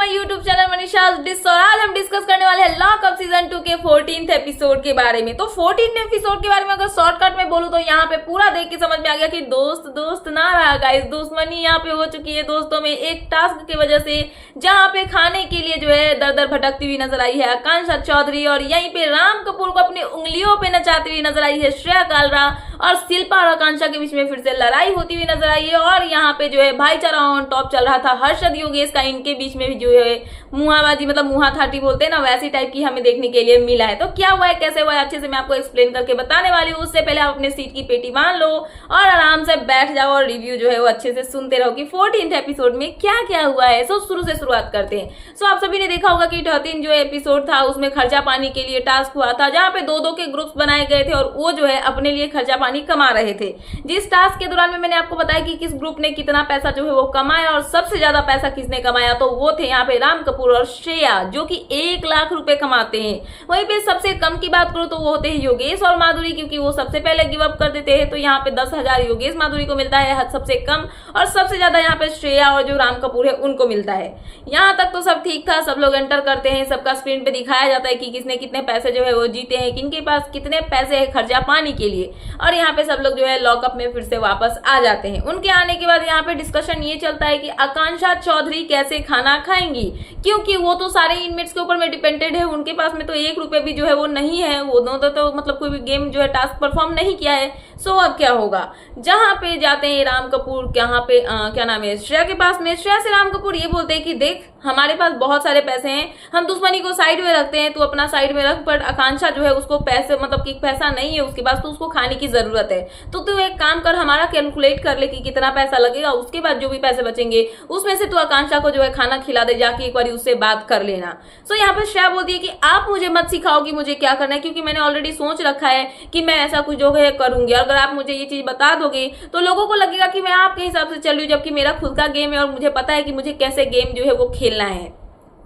My YouTube channel Manisha's disk और आज हम डिस्कस करने वाले हैं लॉक अप सीजन 2 के 14th एपिसोड के बारे में। तो 14th एपिसोड के बारे में अगर शॉर्टकट में बोलूं तो यहाँ पे पूरा देख के समझ में आ गया कि दोस्त दोस्त ना रहा गाइस, दुश्मनी यहाँ पे हो चुकी है दोस्तों में एक टास्क की वजह से, जहाँ पे खाने के लिए जो है दर दर भटकती हुई नजर आई है आकांक्षा चौधरी और यहीं पे राम कपूर को अपनी उंगलियों पे नचाती हुई नजर आई है श्रेया कालरा और शिल्पा और आकांक्षा के बीच में फिर से लड़ाई होती हुई नजर आई है। और यहाँ पे जो है भाईचारा ऑन टॉप चल रहा था हर्षद योगेश का, इनके बीच में भी जो है मुहाबाजी मतलब मुहाथाटी बोलते हैं ना, वैसी टाइप की हमें देखने के लिए मिला है। तो क्या हुआ है कैसे हुआ है अच्छे से मैं आपको एक्सप्लेन करके बताने वाली हूँ। उससे पहले आप अपने सीट की पेटी बांध लो और आराम से बैठ जाओ और रिव्यू जो है वो अच्छे से सुनते रहो कि 14th एपिसोड में क्या क्या हुआ है। सो शुरू से शुरुआत करते हैं। सो आप सभी ने देखा होगा कि 13 जो एपिसोड था उसमें खर्चा पानी के लिए टास्क हुआ था, जहाँ पे दो दो के ग्रुप्स बनाए गए थे और वो जो है अपने लिए खर्चा पानी कमा रहे थे। जिस टास्क के दौरान में मैंने आपको बताया कि किस ग्रुप ने कितना पैसा जो है वो कमाया और सबसे ज्यादा पैसा किसने कमाया, तो वो थे यहाँ पे राम कपूर और श्रेया जो कि 1 लाख रुपए कमाते हैं। वहीं पे सबसे कम की बात करूं तो वो होते हैं योगेश और माधुरी, क्योंकि वो सबसे पहले गिव अप कर देते हैं। तो यहाँ पे 10,000 योगेश माधुरी को मिलता है सबसे कम, और सबसे ज्यादा यहाँ पे श्रेया और जो राम कपूर है उनको मिलता है। यहाँ तक तो सब ठीक था, सब लोग एंटर करते हैं, सबका स्क्रीन पे दिखाया जाता है कि किसने कितने पैसे जो है वो जीते हैं, किनके पास कितने पैसे है खर्चा पानी के लिए। और यहाँ पे सब लोग जो है लॉकअप में फिर से वापस आ जाते हैं। उनके आने के बाद यहाँ पे डिस्कशन ये चलता है कि आकांक्षा चौधरी कैसे खाना खाएंगी, क्योंकि वो तो सारे इनमेट्स के ऊपर में डिपेंडेड है। उनके पास में तो 1 रुपए भी जो है वो नहीं है, वो दोनों तो मतलब कोई भी गेम जो है टास्क परफॉर्म नहीं किया है। सो अब क्या होगा, जहां पे जाते हैं राम कपूर यहाँ पे क्या नाम है श्रेया के पास में, श्रेया से राम कपूर ये बोलते हैं कि देख हमारे पास बहुत सारे पैसे हैं, हम दुश्मनी को साइड में रखते हैं, तू अपना साइड में रख, पर आकांक्षा जो है उसको पैसे मतलब कि पैसा नहीं है उसके पास, तो उसको खाने की जरूरत है। तो तू एक काम कर, हमारा कैलकुलेट कर ले कि कितना पैसा लगेगा, उसके बाद जो भी पैसे बचेंगे उसमें से तू आकांक्षा को जो है खाना खिला दे, जाके एक बार उससे बात कर लेना। सो यहाँ पर श्रेया बोलती है कि आप मुझे मत सिखाओ कि मुझे क्या करना है, क्योंकि मैंने ऑलरेडी सोच रखा है कि मैं ऐसा कुछ जो है करूंगी। अगर आप मुझे ये चीज बता दोगे तो लोगों को लगेगा कि मैं आपके हिसाब से चल रही हूँ, जबकि मेरा खुद का गेम है और मुझे पता है कि मुझे कैसे गेम जो है वो खेलना है।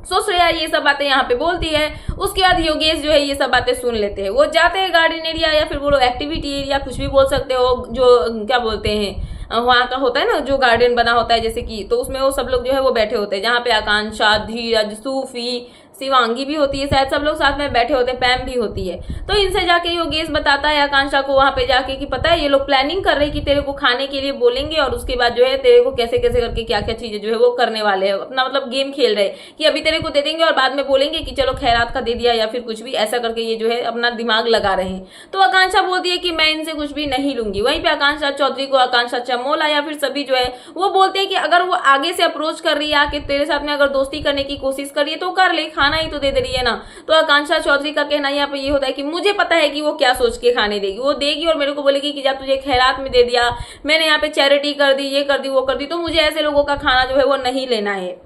सो श्रेया ये सब बातें यहाँ पे बोलती है। उसके बाद योगेश जो है ये सब बातें सुन लेते हैं। वो जाते हैं गार्डन एरिया या फिर बोलो एक्टिविटी एरिया, कुछ भी बोल सकते हो, जो क्या बोलते हैं वहां का होता है ना जो गार्डन बना होता है जैसे कि, तो उसमें वो सब लोग जो है वो बैठे होते हैं, जहाँ पे आकांक्षा, धीरज, सूफी, शिवांगी भी होती है, शायद सब लोग साथ में बैठे होते हैं, पैम भी होती है। तो इनसे जाके योगेश बताता है आकांक्षा को वहां पे जाके कि पता है ये लोग प्लानिंग कर रहे हैं कि तेरे को खाने के लिए बोलेंगे और उसके बाद जो है तेरे को कैसे कैसे करके क्या क्या चीजें जो है वो करने वाले हैं, अपना मतलब गेम खेल रहे हैं कि अभी तेरे को दे देंगे और बाद में बोलेंगे कि चलो खैरात का दे दिया या फिर कुछ भी ऐसा करके ये जो है अपना दिमाग लगा रहे हैं। तो आकांक्षा बोलती है कि मैं इनसे कुछ भी नहीं लूंगी। वहीं पे आकांक्षा चौधरी को आकांक्षा चमोला या फिर सभी जो है वो बोलते हैं कि अगर वो आगे से अप्रोच कर रही है आके तेरे साथ में अगर दोस्ती करने की कोशिश कर रही है तो कर ले, खाना ही तो दे रही है ना। तो आकांक्षा चौधरी का कहना यहाँ पे ये होता है कि मुझे पता है कि वो क्या सोच के खाने देगी, वो देगी और मेरे को बोलेगी कि जब तुझे खैरात में दे दिया, मैंने यहाँ पे चैरिटी कर दी, ये कर दी, वो कर दी, तो मुझे ऐसे लोगों का खाना जो है वो नहीं लेना है।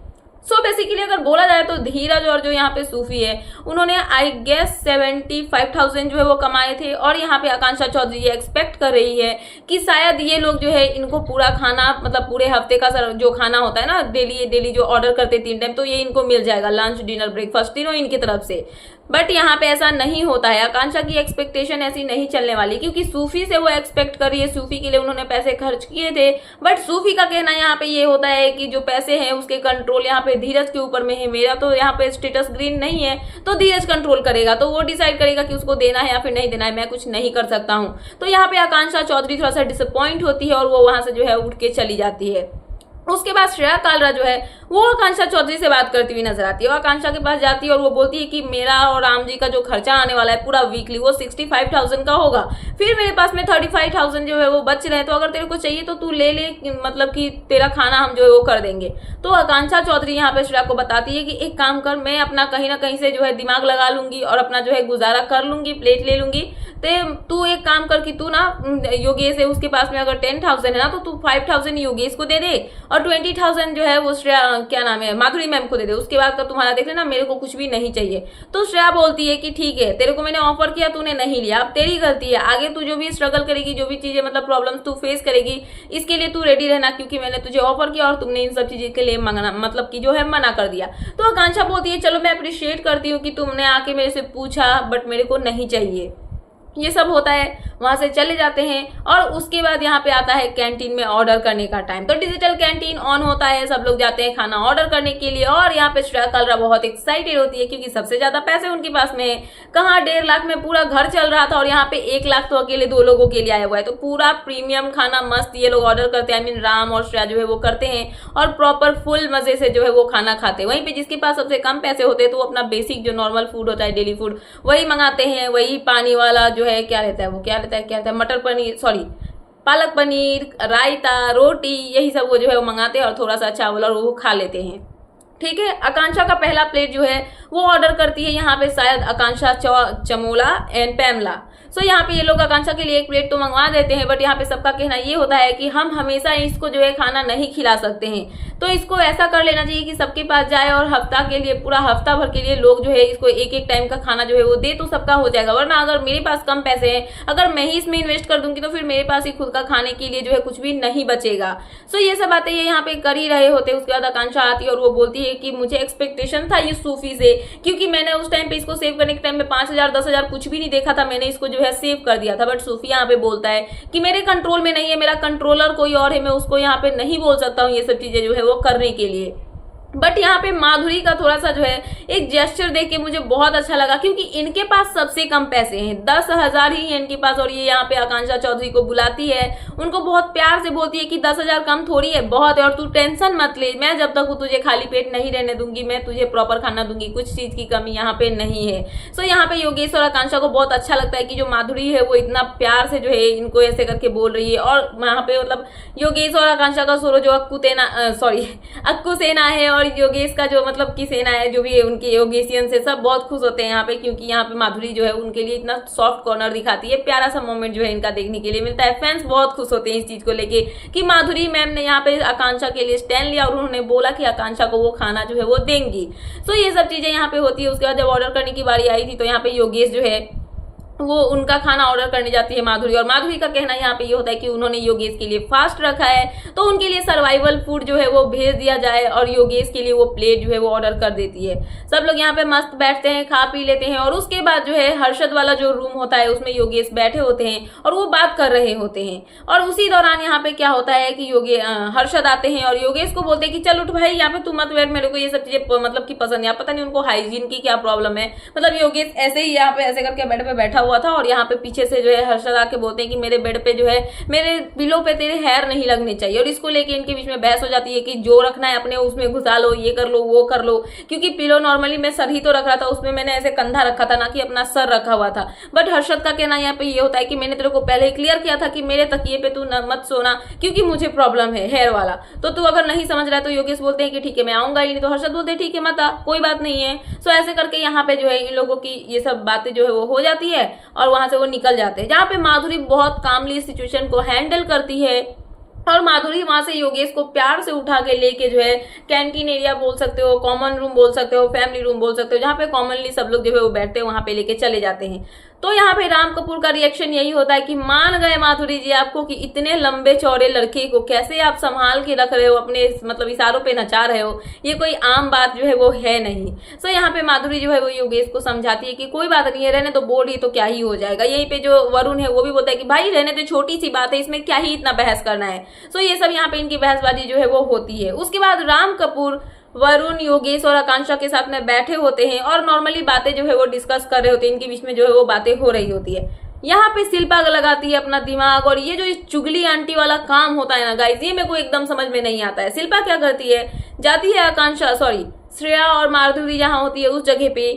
सो बेसिकली अगर बोला जाए तो धीरज और जो यहाँ पे सूफी है उन्होंने आई गेस 75,000 जो है वो कमाए थे, और यहाँ पे आकांक्षा चौधरी ये एक्सपेक्ट कर रही है कि शायद ये लोग जो है इनको पूरा खाना मतलब पूरे हफ्ते का जो खाना होता है ना डेली जो ऑर्डर करते 3 टाइम, तो ये इनको मिल जाएगा, लंच डिनर ब्रेकफास्ट तीनों इनकी तरफ से। बट यहाँ पे ऐसा नहीं होता है, आकांक्षा की एक्सपेक्टेशन ऐसी नहीं चलने वाली, क्योंकि सूफी से वो एक्सपेक्ट कर रही है, सूफी के लिए उन्होंने पैसे खर्च किए थे। बट सूफी का कहना यहाँ पे ये होता है कि जो पैसे हैं उसके कंट्रोल यहाँ पे धीरज के ऊपर में है, मेरा तो यहाँ पे स्टेटस ग्रीन नहीं है, तो धीरज कंट्रोल करेगा, तो वो डिसाइड करेगा कि उसको देना है या फिर नहीं देना है, मैं कुछ नहीं कर सकता हूँ। तो यहाँ पे आकांक्षा चौधरी थोड़ा सा डिसअपॉइंट होती है और वो वहां से जो है उठ के चली जाती है। उसके बाद श्रेया कालरा जो है वो आकांक्षा चौधरी से बात करती हुई नजर आती है। वो आकांक्षा के पास जाती है और वो बोलती है कि मेरा और राम जी का जो खर्चा आने वाला है पूरा वीकली वो 65,000 का होगा, फिर मेरे पास में 35,000 जो है वो बच रहे हैं, तो अगर तेरे को चाहिए तो तू ले ले, मतलब कि तेरा खाना हम जो है वो कर देंगे। तो आकांक्षा चौधरी यहाँ पे श्रेया को बताती है कि एक काम कर, मैं अपना कहीं ना कहीं से जो है दिमाग लगा लूंगी और अपना जो है गुजारा कर लूंगी, प्लेट ले लूंगी। तू एक काम कर कि तू ना योगेश है उसके पास में अगर 10,000 है ना तो तू 5,000 योगेश को दे दे और 20,000 जो है वो श्रेया क्या नाम है माधुरी मैम को दे दे, उसके बाद का तुम्हारा देख लेना, मेरे को कुछ भी नहीं चाहिए। तो श्रेया बोलती है कि ठीक है, तेरे को मैंने ऑफर किया, तूने नहीं लिया, अब तेरी गलती है, आगे तू जो भी स्ट्रगल करेगी, जो भी चीजें मतलब प्रॉब्लम तू फेस करेगी, इसके लिए तू रेडी रहना, क्योंकि मैंने तुझे ऑफर किया और तुमने इन सब चीजों के लिए मतलब कि जो है मना कर दिया। तो आकांक्षा बोलती है चलो मैं अप्रिशिएट करती हूँ कि तुमने आके मेरे से पूछा, बट मेरे को नहीं चाहिए। ये सब होता है, वहां से चले जाते हैं और उसके बाद यहाँ पे आता है कैंटीन में ऑर्डर करने का टाइम। तो डिजिटल कैंटीन ऑन होता है, सब लोग जाते हैं खाना ऑर्डर करने के लिए और यहाँ पे श्रेया कलरा बहुत एक्साइटेड होती है क्योंकि सबसे ज्यादा पैसे उनके पास में है। कहाँ 1.5 लाख में पूरा घर चल रहा था और यहाँ पे 1 लाख तो अकेले 2 लोगों के लिए आया हुआ है। तो पूरा प्रीमियम खाना मस्त ये लोग ऑर्डर करते हैं, आई मीन राम और श्रेया जो है वो करते हैं और प्रॉपर फुल मजे से जो है वो खाना खाते हैं। वहीं पे जिसके पास सबसे कम पैसे होते हैं तो वो अपना बेसिक जो नॉर्मल फूड होता है, डेली फूड, वही मंगाते हैं। वही पानी वाला जो है क्या रहता है मटर पनीर, सॉरी पालक पनीर, रायता, रोटी, यही सब वो जो है वो मंगाते हैं और थोड़ा सा चावल और वो खा लेते हैं। ठीक है, आकांक्षा का पहला प्लेट जो है वो ऑर्डर करती है यहाँ पे शायद आकांक्षा, चमोला एंड पैमला। सो यहाँ पे ये लोग आकांक्षा के लिए 1 प्लेट तो मंगवा देते हैं, बट यहाँ पे सबका कहना ये होता है कि हम हमेशा इसको जो है खाना नहीं खिला सकते हैं, तो इसको ऐसा कर लेना चाहिए कि सबके पास जाए और हफ्ता के लिए, पूरा हफ्ता भर के लिए लोग जो है इसको एक टाइम का खाना जो है वो दे तो सबका हो जाएगा। वरना अगर मेरे पास कम पैसे हैं, अगर मैं ही इसमें इन्वेस्ट कर दूंगी तो फिर मेरे पास ही खुद का खाने के लिए जो है कुछ भी नहीं बचेगा। सो ये सब बातें ये यहाँ पे कर ही रहे होते। उसके बाद आकांक्षा आती है और वो बोलती है कि मुझे एक्सपेक्टेशन था ये सूफी से, क्योंकि मैंने उस टाइम पे इसको सेव करने के टाइम में 5,000 10,000 कुछ भी नहीं देखा था, मैंने इसको जो है सेव कर दिया था। बट सूफी यहाँ पे बोलता है कि मेरे कंट्रोल में नहीं है, मेरा कंट्रोलर कोई और है, मैं उसको यहाँ पे नहीं बोल सकता हूँ ये सब चीजें जो है वो करने के लिए। बट यहाँ पे माधुरी का थोड़ा सा जो है एक जेस्चर देख के मुझे बहुत अच्छा लगा, क्योंकि इनके पास सबसे कम पैसे हैं, 10,000 ही है इनके पास। और ये यहाँ पे आकांक्षा चौधरी को बुलाती है, उनको बहुत प्यार से बोलती है कि 10,000 कम थोड़ी है, बहुत है, और तू टेंशन मत ले, मैं जब तक तुझे खाली पेट नहीं रहने दूंगी, मैं तुझे प्रॉपर खाना दूंगी, कुछ चीज की कमी यहाँ पे नहीं है। सो यहाँ पे योगेश और आकांक्षा को बहुत अच्छा लगता है कि जो माधुरी है वो इतना प्यार से जो है इनको ऐसे करके बोल रही है। और यहाँ पे मतलब योगेश और आकांक्षा का सोरो जो अक्कू सेना है और योगेश का जो मतलब की सेना है, जो भी उनके योगेशियन से, सब बहुत खुश होते हैं यहाँ पे, क्योंकि यहाँ पे माधुरी जो है उनके लिए इतना सॉफ्ट कॉर्नर दिखाती है। प्यारा सा मोमेंट जो है इनका देखने के लिए मिलता है। फैंस बहुत खुश होते हैं इस चीज को लेके कि माधुरी मैम ने यहाँ पे आकांक्षा के लिए स्टैंड लिया और उन्होंने बोला कि आकांक्षा को वो खाना जो है वो देंगी। सो ये सब चीजें यहाँ पे होती है। उसके बाद जब ऑर्डर करने की बारी आई थी तो यहाँ पे योगेश जो है वो उनका खाना ऑर्डर करने जाती है माधुरी, और माधुरी का कहना यहाँ पे ये होता है कि उन्होंने योगेश के लिए फास्ट रखा है तो उनके लिए सर्वाइवल फूड जो है वो भेज दिया जाए, और योगेश के लिए वो प्लेट जो है वो ऑर्डर कर देती है। सब लोग यहाँ पे मस्त बैठते हैं, खा पी लेते हैं, और उसके बाद जो है हर्षद वाला जो रूम होता है उसमें योगेश बैठे होते हैं और वो बात कर रहे होते हैं। और उसी दौरान यहाँ पे क्या होता है कि हर्षद आते हैं और योगेश को बोलते हैं कि चल उठ भाई, यहाँ पे तू मत बैठ, मेरे को ये सब चीजें मतलब की पसंद है। पता नहीं उनको हाइजीन की क्या प्रॉब्लम है, मतलब योगेश ऐसे ही यहाँ पे ऐसे करके बेड पे बैठा हुआ था और यहाँ पे पीछे से जो है हर्षद आके बोलते हैं कि मेरे बेड पे जो है, मेरे पिलो पे तेरे हेयर नहीं लगने चाहिए। और इसको लेके इनके बीच में बहस हो जाती है कि जो रखना है अपने उसमें घुसा लो, ये कर लो वो कर लो, क्योंकि पिलो नॉर्मली मैं सर ही तो रख रहा था, उसमें मैंने ऐसे कंधा रखा था, ना कि अपना सर रखा हुआ था। बट हर्षद का कहना यहाँ पे ये होता है कि मैंने तेरे को पहले ही क्लियर किया था कि मेरे तकिए पे तू मत सोना, क्योंकि मुझे प्रॉब्लम है हेयर वाला, तो तू अगर नहीं समझ रहा है। तो योगेश बोलते हैं कि ठीक है मैं आऊंगा ही नहीं, तो हर्षद बोलते हैं ठीक है मत आ, कोई बात नहीं है। सो ऐसे करके यहाँ पे जो है इन लोगों की ये सब बातें जो है वो हो जाती है और वहां से वो निकल जाते हैं। जहाँ पे माधुरी बहुत कामली सिचुएशन को हैंडल करती है और माधुरी वहां से योगेश को प्यार से उठा के लेके जो है कैंटीन एरिया बोल सकते हो, कॉमन रूम बोल सकते हो, फैमिली रूम बोल सकते हो, जहाँ पे कॉमनली सब लोग जो है वो बैठते हैं, वहां पे लेके चले जाते हैं। तो यहाँ पे राम कपूर का रिएक्शन यही होता है कि मान गए माधुरी जी आपको कि इतने लंबे चौड़े लड़के को कैसे आप संभाल के रख रहे हो, अपने मतलब इशारों पे नचा रहे हो, ये कोई आम बात जो है वो है नहीं। सो यहाँ पे माधुरी जो है वो योगेश को समझाती है कि कोई बात नहीं है, रहने तो बोल रही तो क्या ही हो जाएगा। यहीं पे जो वरुण है वो भी बोलता है कि भाई रहने तो छोटी सी बात है, इसमें क्या ही इतना बहस करना है। सो ये सब यहाँ पे इनकी बहसबाजी जो है वो होती है। उसके बाद राम कपूर वरुण, योगेश और आकांक्षा के साथ में बैठे होते हैं और नॉर्मली बातें जो है वो डिस्कस कर रहे होते हैं, इनके बीच में जो है वो बातें हो रही होती है। यहाँ पे शिल्पा लगाती है अपना दिमाग, और ये जो चुगली आंटी वाला काम होता है ना गाइस, ये मेरे को एकदम समझ में नहीं आता है। शिल्पा क्या करती है, जाती है श्रेया और माधुरी जहाँ होती है उस जगह पे,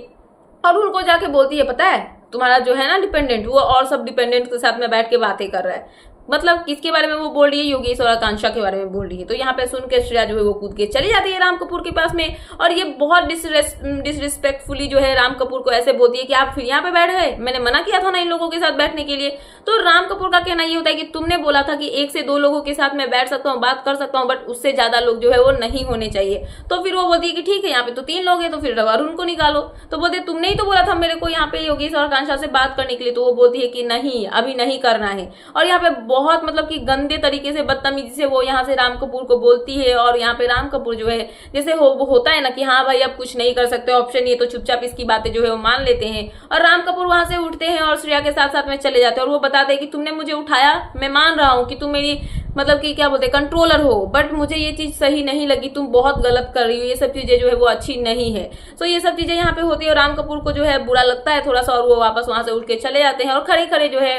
और उनको जाके बोलती है पता है तुम्हारा जो है ना डिपेंडेंट, वो और सब डिपेंडेंट के साथ में बैठ के बातें कर रहा है। मतलब किसके बारे में वो बोल रही है, योगेश और आकांक्षा के बारे में बोल रही है। तो यहाँ पे सुन के श्रेया जो है वो कूद के चली जाती है राम कपूर के पास में, और ये बहुत डिसरिस्पेक्टफुली जो है राम कपूर को ऐसे बोलती है कि आप फिर यहाँ पे बैठ गए, मैंने मना किया था ना इन लोगों के साथ बैठने के लिए। तो राम कपूर का कहना ये होता है कि तुमने बोला था कि 1 से 2 लोगों के साथ मैं बैठ सकता हूँ, बात कर सकता हूँ, बट उससे ज्यादा लोग जो है वो नहीं होने चाहिए। तो फिर वो बोलती है कि ठीक है यहाँ पे तो 3 लोग हैं, तो फिर वरुण को निकालो। तो बोलते तुमने ही तो बोला था मेरे को यहाँ पे योगेश और आकांक्षा से बात करने के लिए। तो वो बोलती है कि नहीं, अभी नहीं करना है। और यहाँ पे बहुत मतलब कि गंदे तरीके से बदतमीजी से वो यहाँ से राम कपूर को बोलती है। और यहाँ पे राम कपूर जो है जैसे होता है ना कि हाँ भाई अब कुछ नहीं कर सकते, ऑप्शन ये, तो चुपचाप इसकी बातें जो है वो मान लेते हैं। और राम कपूर वहां से उठते हैं और श्रेया के साथ साथ में चले जाते हैं और वो बताते हैं कि तुमने मुझे उठाया, मैं मान रहा हूँ कि तुम मेरी मतलब कि क्या बोलते हैं कंट्रोलर हो, बट मुझे ये चीज सही नहीं लगी, तुम बहुत गलत कर रही हो, ये सब चीजें जो है वो अच्छी नहीं है। तो ये सब चीजें यहाँ पे होती है और राम कपूर को जो है बुरा लगता है थोड़ा सा और वो वापस वहां से उठ के चले जाते हैं और खड़े खड़े जो है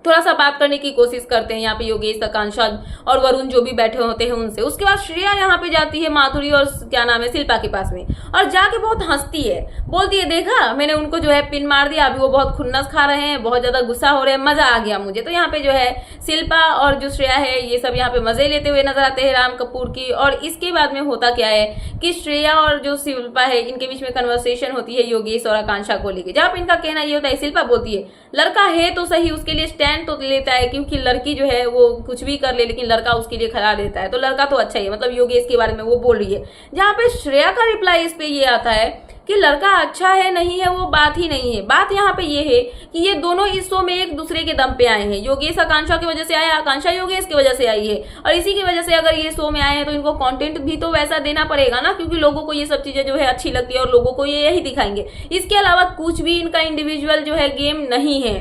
थोड़ा सा बात करने की कोशिश करते हैं यहाँ पे योगेश, आकांक्षा और वरुण जो भी बैठे होते हैं उनसे। उसके बाद श्रेया यहाँ पे जाती है माधुरी और क्या नाम है शिल्पा के पास में और जाके बहुत हंसती है, बोलती है देखा मैंने उनको जो है पिन मार दिया, अभी वो बहुत खुन्नस खा रहे हैं, बहुत ज्यादा गुस्सा हो रहे हैं, मजा आ गया मुझे। तो यहाँ पे जो है शिल्पा और जो श्रेया है ये सब यहाँ पे मजे लेते हुए नजर आते हैं राम कपूर की। और इसके बाद में होता क्या है कि श्रेया और जो शिल्पा है इनके बीच में कन्वर्सेशन होती है योगेश और आकांक्षा को लेकर, जहाँ पे इनका कहना ये होता है, शिल्पा बोलती है लड़का है तो सही, उसके लिए स्टैंड तो लेता है, क्योंकि लड़की जो है वो कुछ भी कर ले लेकिन लड़का उसके लिए खड़ा रहता है, तो लड़का तो अच्छा ही है, मतलब योगेश के बारे में वो बोल रही है। जहाँ पे श्रेया का रिप्लाई इस पे ये आता है कि लड़का अच्छा है नहीं है वो बात ही नहीं है, बात यहाँ पे ये है कि ये दोनों इस शो में एक दूसरे के दम पे आए हैं। योगेश आकांक्षा की वजह से आया, आकांक्षा योगेश की वजह से आई है, और इसी की वजह से अगर ये शो में आए हैं तो इनको कंटेंट भी तो वैसा देना पड़ेगा ना, क्योंकि लोगों को ये सब चीजें जो है अच्छी लगती है और लोगों को ये यही दिखाएंगे। इसके अलावा कुछ भी इनका इंडिविजुअल जो है गेम नहीं है।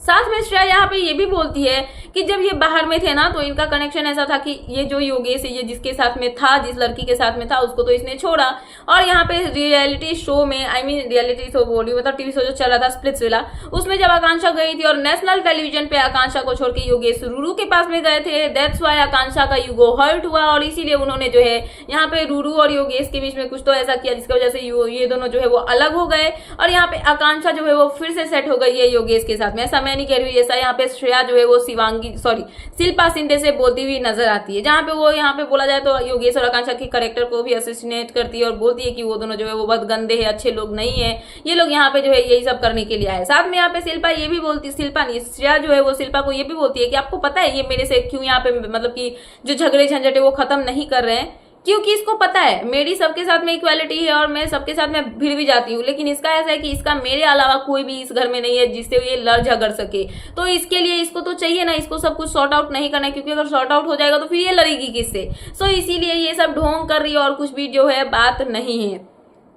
साथ में श्रेया यहाँ पे ये भी बोलती है कि जब ये बाहर में थे ना तो इनका कनेक्शन ऐसा था कि ये जो योगेश है ये जिसके साथ में था, जिस लड़की के साथ में था उसको तो इसने छोड़ा, और यहाँ पे रियलिटी शो में रियलिटी शो बोल रही मतलब टीवी शो जो चल रहा था स्प्लिट्सविला, उसमें जब आकांक्षा गई थी और नेशनल टेलीविजन पे आकांक्षा को छोड़ के योगेश रूरू के पास में गए थे, दैट्स वाई आकांक्षा का यूगो हर्ट हुआ और इसीलिए उन्होंने जो है यहाँ पे रूरू और योगेश के बीच में कुछ तो ऐसा किया जिसकी वजह से ये दोनों जो है वो अलग हो गए और यहाँ पे आकांक्षा जो है वो फिर से सेट हो गई है योगेश के साथ में। ऐसा मैं नहीं कह रही हूँ, ऐसा यहाँ पे श्रेया जो है वो शिल्पा शिंदे से बोलती हुई नजर आती है, जहाँ पे वो यहाँ पे बोला जाए तो योगेश और आकांक्षा के कैरेक्टर को भी असोसिएट करती है और बोलती है कि वो दोनों जो है वो बहुत गंदे हैं, अच्छे लोग नहीं है, ये लोग यहाँ पे जो है यही सब करने के लिए आए। साथ में यहाँ पे शिल्पा ये भी बोलती, शिल्पा नहीं श्रेया जो है वो शिल्पा को ये भी बोलती है कि आपको पता है ये मेरे से क्यों यहाँ पे मतलब कि जो झगड़े झंझट है वो खत्म नहीं कर रहे हैं, क्योंकि इसको पता है मेरी सबके साथ में इक्वालिटी है और मैं सबके साथ में भिड़ भी जाती हूँ, लेकिन इसका ऐसा है कि इसका मेरे अलावा कोई भी इस घर में नहीं है जिससे ये लड़ झगड़ सके, तो इसके लिए इसको तो चाहिए ना, इसको सब कुछ सॉर्ट आउट नहीं करना है, क्योंकि अगर सॉर्ट आउट हो जाएगा तो फिर ये लड़ेगी किससे। सो इसीलिए ये सब ढोंग कर रही है और कुछ भी जो है बात नहीं है।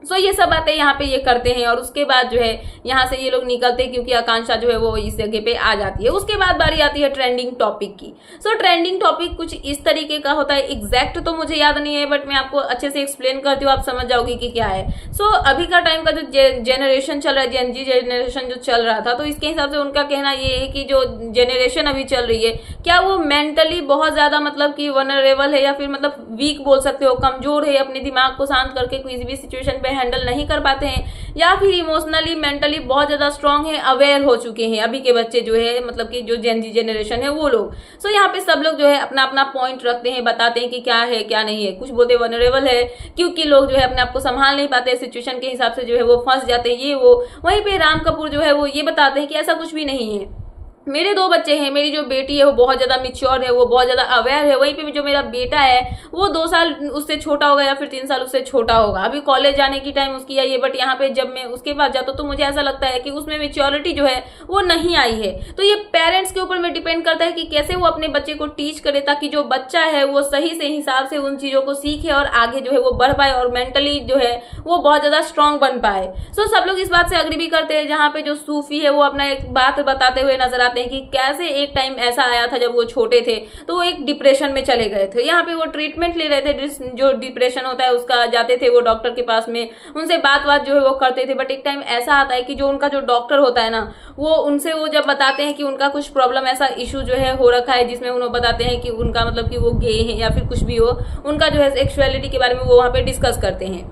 सो ये सब बातें यहाँ पे ये करते हैं और उसके बाद जो है यहाँ से ये लोग निकलते हैं क्योंकि आकांक्षा जो है वो इस जगह पे आ जाती है। उसके बाद बारी आती है ट्रेंडिंग टॉपिक की। सो ट्रेंडिंग टॉपिक कुछ इस तरीके का होता है, एग्जैक्ट तो मुझे याद नहीं है बट मैं आपको अच्छे से एक्सप्लेन करती हूँ, आप समझ जाओगे कि क्या है। सो अभी का टाइम का जो जेनरेशन चल रहा है, जेनजी जेनरेशन जो चल रहा था, तो इसके हिसाब से उनका कहना ये है कि जो जेनरेशन अभी चल रही है क्या वो मेंटली बहुत ज्यादा मतलब कि वनरेबल है या फिर मतलब वीक बोल सकते हो, कमजोर है, अपने दिमाग को शांत करके किसी भी सिचुएशन पे हैंडल नहीं कर पाते हैं, या फिर इमोशनली मेंटली बहुत ज्यादा स्ट्रांग है, अवेयर हो चुके हैं अभी के बच्चे जो है मतलब कि जो जेनजी जेनरेशन है वो लोग। सो यहाँ पे सब लोग जो है अपना अपना पॉइंट रखते हैं, बताते हैं कि क्या है क्या नहीं है। कुछ बोलते वनरेबल है क्योंकि लोग जो है अपने आप को संभाल नहीं पाते, सिचुएशन के हिसाब से जो है वो फंस जाते हैं, ये वो। वहीं पे राम कपूर जो है वो ये बताते हैं कि ऐसा कुछ भी नहीं है, मेरे 2 बच्चे हैं, मेरी जो बेटी है वो बहुत ज्यादा मिच्योर है, वो बहुत ज्यादा अवेयर है, वहीं पे जो मेरा बेटा है वो 2 साल उससे छोटा होगा या फिर 3 साल उससे छोटा होगा, अभी कॉलेज जाने की टाइम उसकी आई है, बट यहाँ पे जब मैं उसके पास जाता हूँ तो मुझे ऐसा लगता है कि उसमें मेच्योरिटी जो है वो नहीं आई है। तो ये पेरेंट्स के ऊपर में डिपेंड करता है कि कैसे वो अपने बच्चे को टीच करे ताकि जो बच्चा है वो सही से हिसाब से उन चीजों को सीखे और आगे जो है वो बढ़ पाए और मेंटली जो है वो बहुत ज्यादा स्ट्रांग बन पाए। सो सब लोग इस बात से अग्री भी करते हैं। जहाँ पे जो सूफी है वो अपना एक बात बताते हुए नजर हैं कि कैसे एक टाइम ऐसा आया था जब वो छोटे थे तो वो एक डिप्रेशन में चले गए थे, यहाँ पे वो ट्रीटमेंट ले रहे थे, जो डिप्रेशन होता है उसका जाते थे वो डॉक्टर के पास में, उनसे बात जो है वो करते थे, बट एक टाइम ऐसा आता है कि जो उनका जो डॉक्टर होता है ना वो उनसे वो जब बताते हैं कि उनका कुछ प्रॉब्लम ऐसा इशू जो है हो रखा है जिसमें उन्होंने बताते हैं कि उनका मतलब कि वो गे हैं या फिर कुछ भी हो, उनका जो है सेक्सुअलिटी के बारे में वो वहाँ पे डिस्कस करते हैं।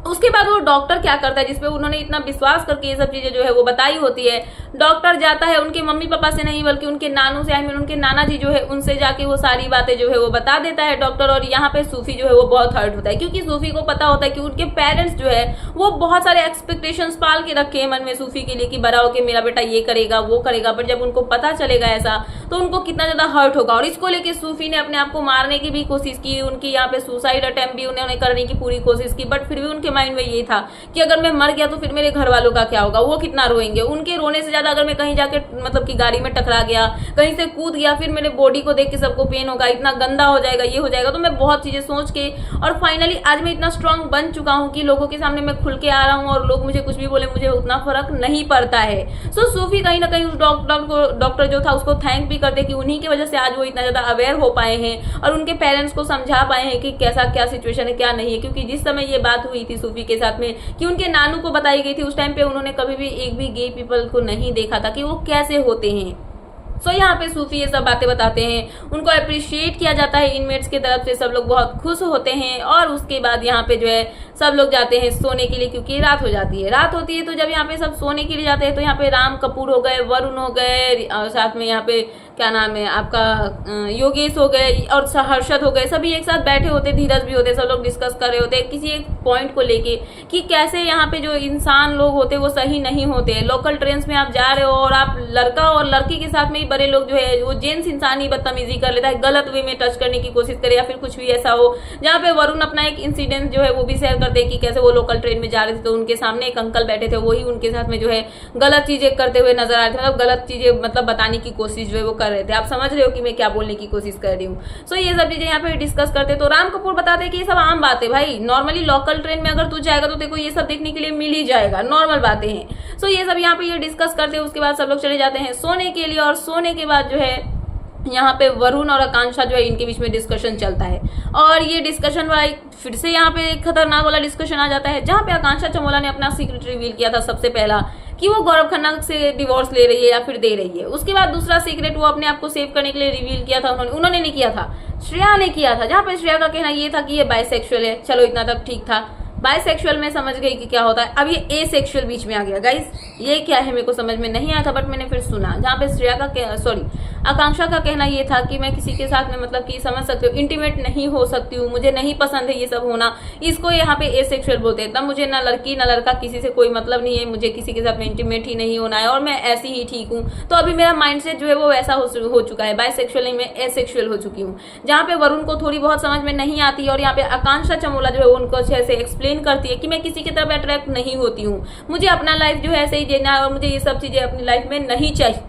उसके बाद वो डॉक्टर क्या करता है, जिसपे उन्होंने इतना विश्वास करके ये सब चीजें जो है वो बताई होती है, डॉक्टर जाता है उनके मम्मी पापा से नहीं बल्कि उनके नानू से, उनके नाना जी जो है उनसे जाके वो सारी बातें जो है वो बता देता है डॉक्टर। और यहाँ पे सूफी जो है वो बहुत हर्ट होता है क्योंकि सूफी को पता होता है कि उनके पेरेंट्स जो है वो बहुत सारे एक्सपेक्टेशंस पाल के रखे हैं मन में सूफी के लिए कि बड़ा होके मेरा बेटा ये करेगा वो करेगा, बट जब उनको पता चलेगा ऐसा तो उनको कितना ज्यादा हर्ट होगा। और इसको लेके सूफी ने अपने आप को मारने की भी कोशिश की, उनकी यहाँ पे सुसाइड अटेम्प्ट भी उन्होंने करने की पूरी कोशिश की, बट फिर भी उनके उसके माइंड में ये था कि अगर मैं मर गया तो फिर मेरे घर वालों का क्या होगा, वो कितना रोएंगे। उनके रोने से ज्यादा अगर मैं कहीं जाके मतलब कि गाड़ी में टकरा गया, कहीं से कूद गया, फिर मेरे बॉडी को देख के सबको पेन होगा, इतना गंदा हो जाएगा, ये हो जाएगा। तो मैं बहुत चीजें सोच के और फाइनली आज मैं इतना स्ट्रांग बन चुका हूँ कि लोगों के सामने मैं खुल के आ रहा हूँ और लोग मुझे कुछ भी बोले मुझे उतना फर्क नहीं पड़ता है। सो सूफी कहीं ना कहीं उस डॉक्टर जो था उसको थैंक भी करते कि उन्हीं की वजह से आज वो इतना ज्यादा अवेयर हो पाए हैं और उनके पेरेंट्स को समझा पाए हैं कि कैसा क्या सिचुएशन है क्या नहीं है। क्योंकि जिस समय ये बात हुई थी सूफी के साथ में कि उनके नानू को बताई गई थी, उस टाइम पे उन्होंने कभी भी एक भी गे पीपल को नहीं देखा था कि वो कैसे होते हैं। सो यहाँ पे सूफी ये सब बातें बताते हैं, उनको अप्रिशिएट किया जाता है इनमेट्स की तरफ से, सब लोग बहुत खुश होते हैं। और उसके बाद यहाँ पे जो है सब लोग जाते हैं सोने के लिए क्योंकि रात हो जाती है। रात होती है तो जब यहाँ पे सब सोने के लिए जाते हैं तो यहाँ पे राम कपूर हो गए, वरुण हो गए, और साथ में यहाँ पे क्या नाम है आपका योगेश हो गए और हर्षद हो गए, सभी एक साथ बैठे होते, धीरज भी होते, सब लोग डिस्कस कर रहे होते किसी एक पॉइंट को लेके कि कैसे यहाँ पे जो इंसान लोग होते वो सही नहीं होते। लोकल ट्रेन में आप जा रहे हो और आप लड़का और लड़की के साथ में ही बड़े लोग जो है वो जेंट्स इंसान ही बदतमीजी कर लेता है, गलत वे में टच करने की कोशिश करे या फिर कुछ भी ऐसा हो। जहाँ पे वरुण अपना एक इंसिडेंट जो है वो भी शेयर करते हैं कि कैसे वो लोकल ट्रेन में जा रहे थे तो उनके सामने एक अंकल बैठे थे, वही उनके साथ में जो है गलत चीजें करते हुए नजर आ रहे थे, मतलब गलत चीजें मतलब बताने की कोशिश जो है वो कर रहे थे। आप समझ रहे हो कि मैं क्या बोलने की कोशिश कर रही हूँ। सो ये सब चीजें यहाँ पे डिस्कस करते तो राम कपूर बताते हैं कि ये सब आम बात है भाई, नॉर्मली लोकल ट्रेन में अगर तू जाएगा तो तेरे को ये सब देखने के लिए मिल ही जाएगा, नॉर्मल बातें हैं। सो ये सब यहाँ पे ये डिस्कस करते हैं। उसके बाद सब लोग चले जाते हैं सोने के लिए और सोने के बाद जो है यहाँ पे वरुण और आकांक्षा जो है इनके बीच में डिस्कशन चलता है और ये डिस्कशन भाई फिर से यहाँ पे एक खतरनाक वाला डिस्कशन आ जाता है जहाँ पे आकांक्षा चमोला ने अपना सीक्रेट रिवील किया था सबसे पहला कि वो गौरव खन्ना से डिवोर्स ले रही है या फिर दे रही है। उसके बाद दूसरा सीक्रेट वो अपने आप को सेव करने के लिए रिवील किया था, उन्होंने नहीं किया था, श्रेया ने किया था, जहाँ पे श्रेया का कहना ये था कि ये बाइसेक्सुअल है। चलो इतना तक ठीक था, बाइसेक्सुअल में समझ गई कि क्या होता है। अब ये एसेक्सुअल बीच में आ गया गाइस, ये क्या है मेरे को समझ में नहीं आया था, बट मैंने फिर सुना जहाँ पे श्रेया का आकांक्षा का कहना ये था कि मैं किसी के साथ में मतलब कि समझ सकते हो इंटीमेट नहीं हो सकती हूँ, मुझे नहीं पसंद है ये सब होना, इसको यहाँ पे एसेक्सुअल बोलते हैं। तब मुझे ना लड़की ना लड़का किसी से कोई मतलब नहीं है, मुझे किसी के साथ में इंटीमेट ही नहीं होना है और मैं ऐसी ही ठीक हूँ। तो अभी मेरा माइंडसेट जो है वो वैसा हो चुका है, बाइसेक्सुअल नहीं मैं एसेक्सुअल हो चुकी हूँ। जहाँ पे वरुण को थोड़ी बहुत समझ में नहीं आती और यहाँ पे आकांक्षा चमोला जो है उनको अच्छे से एक्सप्लेन करती है कि मैं किसी की तरफ अट्रैक्ट नहीं होती हूँ, मुझे अपना लाइफ जो है ऐसे ही जीना है और मुझे ये सब चीजें अपनी लाइफ में नहीं चाहिए।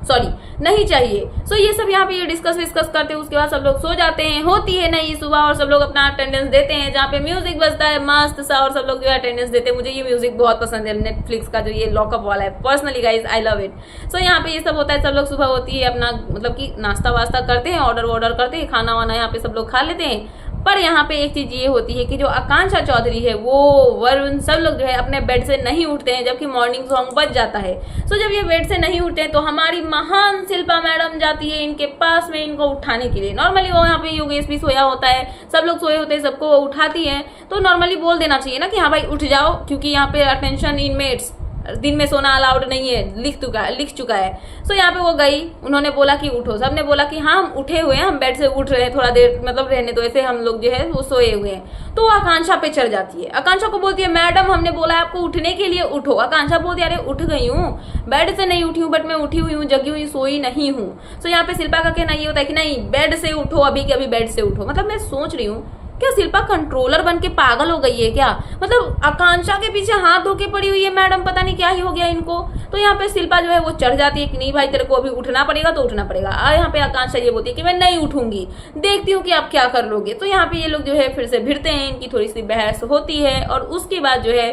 सो ये सब यहाँ पे ये डिस्कस करते हैं। उसके बाद सब लोग सो जाते हैं, होती है नई सुबह और सब लोग अपना अटेंडेंस देते हैं जहाँ पे म्यूजिक बजता है मस्त सा और सब लोग जो है अटेंडेंस देते हैं। मुझे ये म्यूजिक बहुत पसंद है, नेटफ्लिक्स का जो ये लॉकअप वाला है, personally guys I love it. So यहाँ पे ये सब होता है, सब लोग सुबह होती है अपना मतलब कि नाश्ता वास्ता करते हैं, ऑर्डर करते हैं, खाना वाना यहाँ पे सब लोग खा लेते हैं। पर यहाँ पे एक चीज ये होती है कि जो आकांक्षा चौधरी है वो वरुण सब लोग जो है अपने बेड से नहीं उठते हैं जबकि मॉर्निंग सॉन्ग बज जाता है। सो जब ये बेड से नहीं उठते हैं तो हमारी महान शिल्पा मैडम जाती है इनके पास में इनको उठाने के लिए। नॉर्मली वो यहाँ पे योगेश भी सोया होता है, सब लोग सोए होते हैं, सबको वो उठाती है। तो नॉर्मली बोल देना चाहिए ना कि हाँ भाई उठ जाओ, क्योंकि यहाँ पे अटेंशन इनमेट्स दिन में सोना अलाउड नहीं है, लिख चुका है। सो यहाँ पे वो गई, उन्होंने बोला कि उठो, सबने बोला कि हाँ हम उठे हुए हैं, हम बेड से उठ रहे हैं, थोड़ा देर मतलब रहने दो, ऐसे हम लोग जो है वो सोए हुए हैं। तो आकांक्षा पे चढ़ जाती है, आकांक्षा को बोलती है मैडम हमने बोला है आपको उठने के लिए, उठो। आकांक्षा बोलती है अरे उठ गई हूँ, बेड से नहीं उठी हूँ बट मैं उठी हुई हूँ, जगी हुई सोई नहीं हूँ। सो यहाँ पे शिल्पा का कहना ये होता है कि नहीं बेड से उठो, अभी के अभी बेड से उठो। मतलब मैं सोच रही हूँ क्या शिल्पा कंट्रोलर बन के पागल हो गई है क्या? मतलब आकांक्षा के पीछे हाथ धो के पड़ी हुई है मैडम, पता नहीं क्या ही हो गया इनको। तो यहाँ पे शिल्पा जो है वो चढ़ जाती है कि नहीं भाई तेरे को अभी उठना पड़ेगा तो उठना पड़ेगा। यहाँ पे आकांक्षा ये बोलती है कि मैं नहीं उठूंगी, देखती हूँ कि आप क्या कर लोगे। तो यहाँ पे ये लोग जो है फिर से भिड़ते हैं, इनकी थोड़ी सी बहस होती है और उसके बाद जो है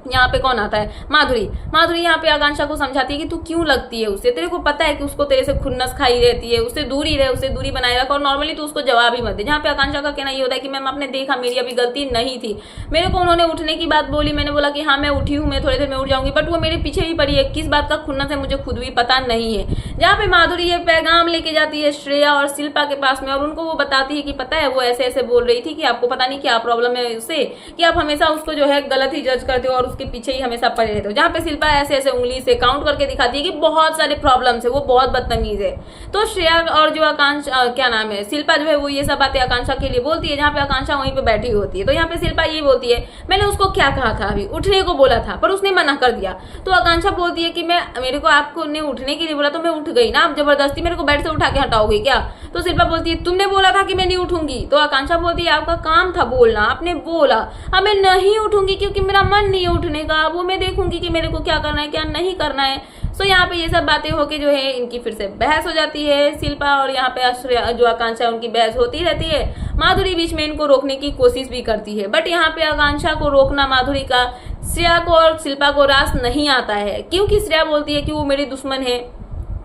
यहाँ पे कौन आता है, माधुरी यहाँ पे आकांक्षा को समझाती है कि तू क्यों लगती है उससे, तेरे को पता है कि उसको तेरे से खुन्नस खाई रहती है, उससे दूरी रहे, उससे दूरी बनाए रख और नॉर्मली तू उसको जवाब ही मत दे। जहाँ पे आकांक्षा का कहना ये होता है कि मैम आपने देखा मेरी अभी गलती नहीं थी, मेरे को उन्होंने उठने की बात बोली, मैंने बोला कि हाँ मैं उठी हूँ, मैं थोड़ी देर में उठ जाऊंगी, बट वो मेरे पीछे ही पड़ी है, किस बात का खुन्नस है मुझे खुद भी पता नहीं है। जहाँ पे माधुरी ये पैगाम लेके जाती है श्रेया और शिल्पा के पास में और उनको वो बताती है कि पता है वो ऐसे ऐसे बोल रही थी कि आपको पता नहीं क्या प्रॉब्लम है उससे, कि आप हमेशा उसको जो है गलत ही जज करते हो और उसके पीछे ही हमेशा पड़े रहते हो। जहाँ पे शिल्पा ऐसे ऐसे उंगली से काउंट करके दिखाती है कि बहुत सारे प्रॉब्लम्स है, वो बहुत बदतमीज है। तो श्रेया और जो आकांक्षा क्या नाम है शिल्पा जो है वो ये सब बातें आकांक्षा के लिए बोलती है, जहाँ पे आकांक्षा वहीं पे बैठी होती है। तो यहाँ पे शिल्पा ये बोलती है मैंने उसको क्या कहा था, अभी उठने को बोला था पर उसने मना कर दिया। तो आकांक्षा बोलती है कि मेरे को आपको ने उठने के लिए बोला तो मैं उठ गई ना, आप जबरदस्ती मेरे को बेड से उठा के हटाओगे क्या। तो शिल्पा बोलती है तुमने बोला था कि मैं नहीं उठूंगी। तो आकांक्षा बोलती है आपका काम था बोलना, आपने बोला, अब मैं नहीं उठूंगी क्योंकि मेरा मन नहीं है उठने का, वो मैं देखूंगी कि मेरे को क्या करना है क्या नहीं करना है। सो यहाँ पे ये सब बातें होके जो है इनकी फिर से बहस हो जाती है शिल्पा और यहाँ पे जो आकांक्षा है उनकी बहस होती रहती है। माधुरी बीच में इनको रोकने की कोशिश भी करती है, बट यहाँ पे आकांक्षा को रोकना माधुरी का श्रेया को और शिल्पा को रास नहीं आता है, क्योंकि श्रेया बोलती है कि वो मेरी दुश्मन है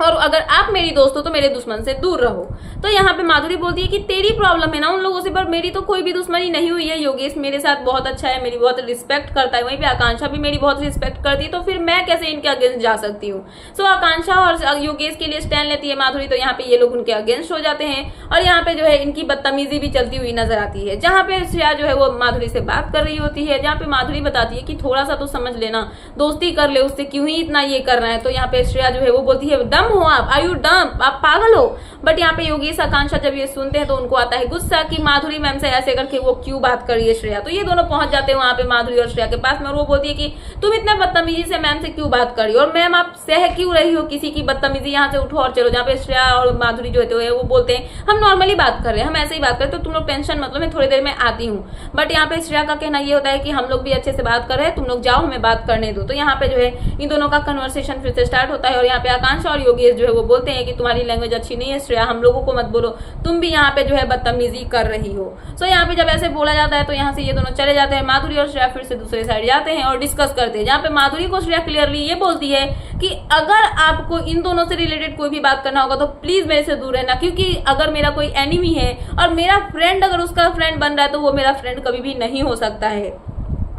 और अगर आप मेरी दोस्त हो तो मेरे दुश्मन से दूर रहो। तो यहाँ पे माधुरी बोलती है कि तेरी प्रॉब्लम है ना उन लोगों से, पर मेरी तो कोई भी दुश्मनी नहीं हुई है, योगेश मेरे साथ बहुत अच्छा है, मेरी बहुत रिस्पेक्ट करता है, वहीं पे आकांक्षा भी मेरी बहुत रिस्पेक्ट करती है, तो फिर मैं कैसे इनके अगेंस्ट जा सकती हूँ। सो आकांक्षा और योगेश के लिए स्टैंड लेती है माधुरी, तो यहाँ पे ये लोग उनके अगेंस्ट हो जाते हैं और यहाँ पे जो है इनकी बदतमीजी भी चलती हुई नजर आती है। जहाँ पे श्रेया जो है वो माधुरी से बात कर रही होती है, जहाँ पे माधुरी बताती है कि थोड़ा सा तो समझ लेना, दोस्ती कर ले उससे, क्यों ही इतना ये करना है। तो यहाँ पे श्रेया जो है वो बोलती है डम हो आप, आर यू डम, आप पागल हो। बट यहाँ पे योगेश आकांक्षा जब ये सुनते हैं तो उनको आता है गुस्सा कि माधुरी मैम से ऐसे करके वो क्यों बात कर रही है श्रेया। तो ये दोनों पहुंच जाते हैं वहां पे माधुरी और श्रेया के पास में और वो बोलती है कि तुम इतना बदतमीजी से मैम से क्यों बात कर रही हो और मैम आप सह क्यों रही हो किसी की बदतमीजी, यहाँ से उठो और चलो। जहाँ पे श्रेया और माधुरी जो है वो बोलते हैं हम नॉर्मली बात कर रहे हैं, हम ऐसे ही बात कर रहे हैं, तो तुम लोग टेंशन मतलब मैं थोड़ी देर में आती हूँ। बट यहाँ पे श्रेया का कहना ये होता है कि हम लोग भी अच्छे से बात कर रहे हैं, तुम लोग जाओ हमें बात करने दो। तो यहाँ पे जो है इन दोनों का कन्वर्सेशन फिर से स्टार्ट होता है और यहाँ पे आकांक्षा और योगेश जो है वो बोलते हैं कि तुम्हारी लैंग्वेज अच्छी नहीं है श्रेया, हम लोगों को मत बोलो, तुम भी यहाँ पे जो है बदतमीजी कर रही हो। सो यहाँ पे जब ऐसे बोला जाता है तो यहाँ से ये दोनों चले जाते हैं। माधुरी और श्रेया फिर से दूसरे साइड जाते हैं और डिस्कस करते हैं, जहाँ पे माधुरी को श्रेया क्लियरली ये बोलती है कि अगर आपको इन दोनों से रिलेटेड कोई भी बात करना होगा तो प्लीज मेरे से दूर रहना, क्योंकि अगर मेरा कोई एनिमी है और मेरा फ्रेंड अगर उसका फ्रेंड बन रहा है तो वो मेरा फ्रेंड कभी भी नहीं हो सकता है।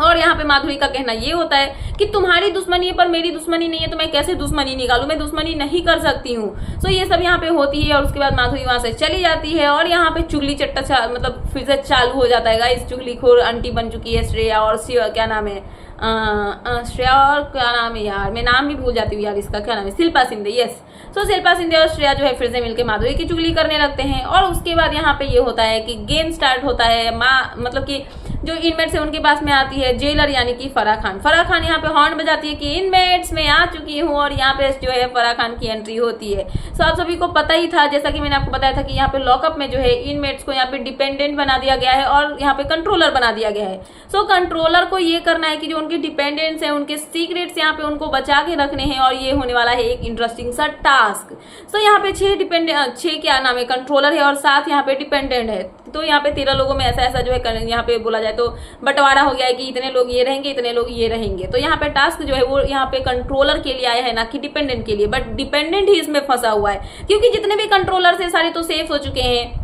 और यहाँ पे माधुरी का कहना ये होता है कि तुम्हारी दुश्मनी है पर मेरी दुश्मनी नहीं है, तो मैं कैसे दुश्मनी निकालूं, मैं दुश्मनी नहीं कर सकती हूँ। सो ये सब यहाँ पे होती है और उसके बाद माधुरी वहां से चली जाती है और यहाँ पे चुगली चट्टा मतलब फिर से चालू हो जाता है। इस चुगलीखोर आंटी बन चुकी है श्रेया और क्या नाम है श्रेया और क्या नाम है यार, मैं नाम भी भूल जाती हूँ यार इसका, क्या नाम है, शिल्पा शिंदे, यस। सो शिल्पा शिंदे और श्रेया जो है फिर से मिलकर माधुरी की चुगली करने लगते हैं और उसके बाद यहाँ पे ये होता है कि गेम स्टार्ट होता है। मतलब कि जो इनमेट्स है उनके पास में आती है जेलर यानी कि फराह खान। फराह खान यहाँ पे हॉर्न बजाती है कि इनमेट्स में आ चुकी हूँ और यहाँ पे जो है फराह खान की एंट्री होती है। सो आप सभी को पता ही था, जैसा कि मैंने आपको बताया था कि यहाँ पे लॉकअप में जो है इनमेट्स को यहाँ पे डिपेंडेंट बना दिया गया है और यहाँ पे कंट्रोलर बना दिया गया है। सो कंट्रोलर को ये करना है कि जो उनके डिपेंडेंट्स हैं उनके सीक्रेट्स यहाँ पे उनको बचा के रखने हैं और ये होने वाला है एक इंटरेस्टिंग सा टास्क। सो यहाँ पे 6 क्या नाम है कंट्रोलर है और 7 यहाँ पे डिपेंडेंट है। तो यहाँ पे 13 लोगों में ऐसा जो है यहाँ पे बोला जाए तो बंटवारा हो गया है कि इतने लोग ये रहेंगे इतने लोग ये रहेंगे। तो यहाँ पे टास्क जो है वो यहाँ पे कंट्रोलर के लिए आया है ना कि डिपेंडेंट के लिए, बट डिपेंडेंट ही इसमें फंसा हुआ है क्योंकि जितने भी कंट्रोलर से सारे तो सेफ हो चुके हैं।